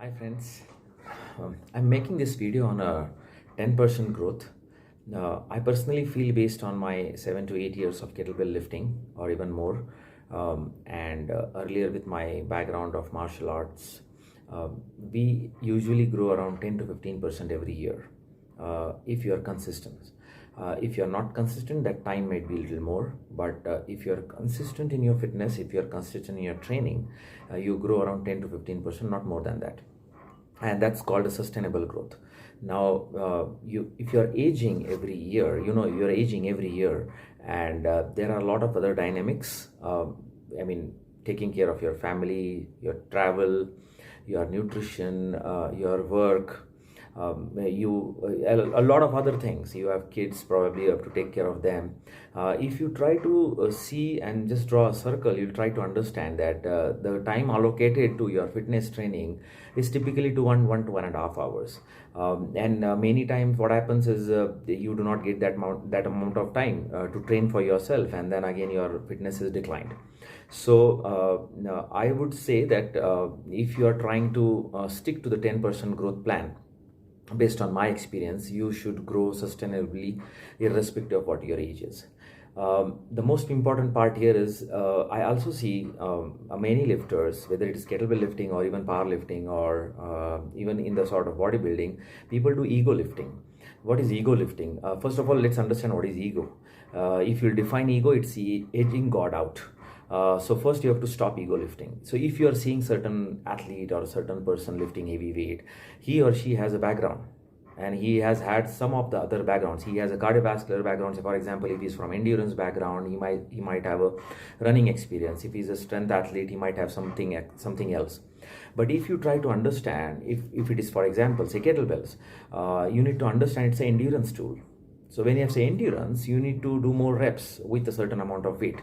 Hi friends, I'm making this video on a 10% growth. I personally feel based on my 7 to 8 years of kettlebell lifting or even more, and earlier with my background of martial arts, we usually grow around 10 to 15% every year if you are consistent. If you're not consistent, that time might be a little more, but if you're consistent in your fitness, if you're consistent in your training, you grow around 10 to 15%, not more than that, and that's called a sustainable growth. Now if you're aging every year, you're aging every year, and there are a lot of other dynamics. I mean, taking care of your family, your travel, your nutrition, your work, a lot of other things. You have kids, probably you have to take care of them. If you try to see and just draw a circle, you'll try to understand that the time allocated to your fitness training is typically to 1 to 1.5 hours. And many times what happens is you do not get that amount of time to train for yourself, and then again your fitness is declined. So I would say that if you are trying to stick to the 10% growth plan, based on my experience, you should grow sustainably irrespective of what your age is. The most important part here is I also see many lifters, whether it is kettlebell lifting or even powerlifting or even in the sort of bodybuilding, people do ego lifting. What is ego lifting? First of all, let's understand what is ego. If you define ego, it's edging God out. So first you have to stop ego lifting. So if you are seeing certain athlete or a certain person lifting heavy weight, he or she has a background and he has had some of the other backgrounds. He has a cardiovascular background. So for example, if he's from endurance background, he might have a running experience. If he's a strength athlete, he might have something else. But if you try to understand, if it is, for example, say kettlebells, you need to understand it's an endurance tool. So when you have say endurance, you need to do more reps with a certain amount of weight.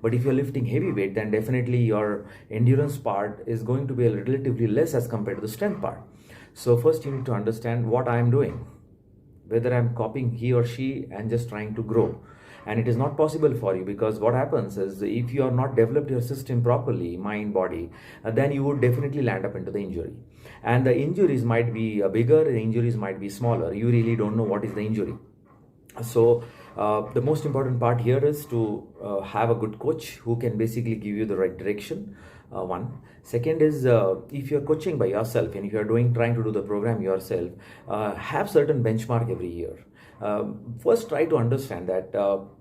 But if you're lifting heavy weight, then definitely your endurance part is going to be relatively less as compared to the strength part. So first you need to understand what I'm doing, whether I'm copying he or she and just trying to grow. And it is not possible for you, because what happens is if you are not developed your system properly, mind, body, then you would definitely land up into the injury. And the injuries might be bigger, the injuries might be smaller. You really don't know what is the injury. So the most important part here is to have a good coach who can basically give you the right direction. One. Second is if you're coaching by yourself and if you're trying to do the program yourself, have certain benchmark every year. First, try to understand that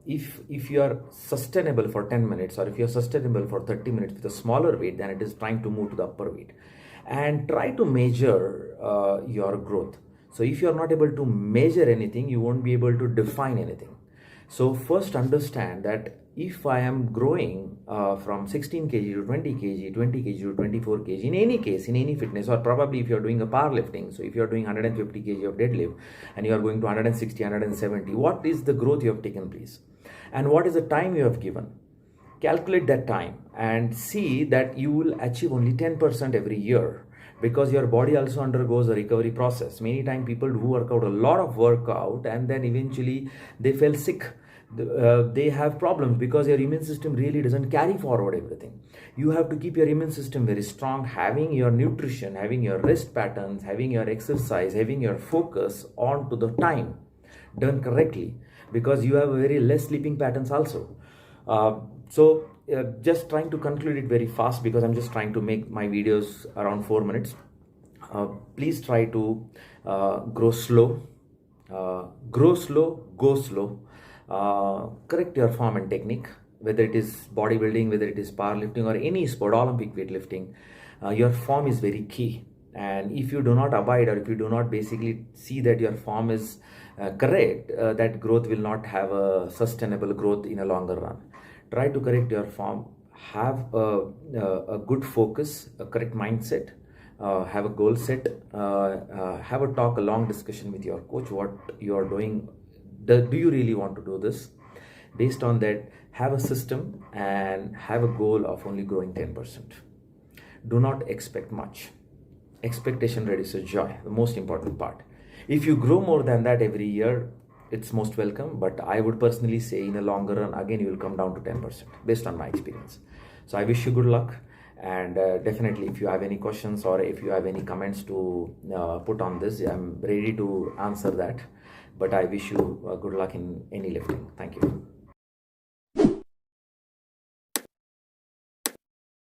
if you are sustainable for 10 minutes or if you're sustainable for 30 minutes with a smaller weight, then it is trying to move to the upper weight. And try to measure your growth. So if you're not able to measure anything, you won't be able to define anything. So first understand that if I am growing from 16 kg to 20 kg, 20 kg to 24 kg, in any case, in any fitness, or probably if you're doing a powerlifting, so if you're doing 150 kg of deadlift and you are going to 160, 170, what is the growth you have taken place? And what is the time you have given? Calculate that time and see that you will achieve only 10% every year, because your body also undergoes a recovery process. Many times people who work out a lot of workout and then eventually they fell sick. They have problems because your immune system really doesn't carry forward everything. You have to keep your immune system very strong, having your nutrition, having your rest patterns, having your exercise, having your focus on to the time done correctly, because you have very less sleeping patterns also. Just trying to conclude it very fast, because I'm just trying to make my videos around 4 minutes. Please try to grow slow, go slow, correct your form and technique, whether it is bodybuilding, whether it is powerlifting or any sport, Olympic weightlifting. Your form is very key. And if you do not abide, or if you do not basically see that your form is correct, that growth will not have a sustainable growth in a longer run. Try to correct your form, have a good focus, a correct mindset, have a goal set, have a long discussion with your coach, what you are doing. Do you really want to do this? Based on that, have a system and have a goal of only growing 10%. Do not expect much. Expectation reduces joy, the most important part. If you grow more than that every year, it's most welcome, but I would personally say in a longer run, again, you will come down to 10% based on my experience. So I wish you good luck, And definitely, if you have any questions or if you have any comments to put on this, I'm ready to answer that. But I wish you good luck in any lifting. Thank you.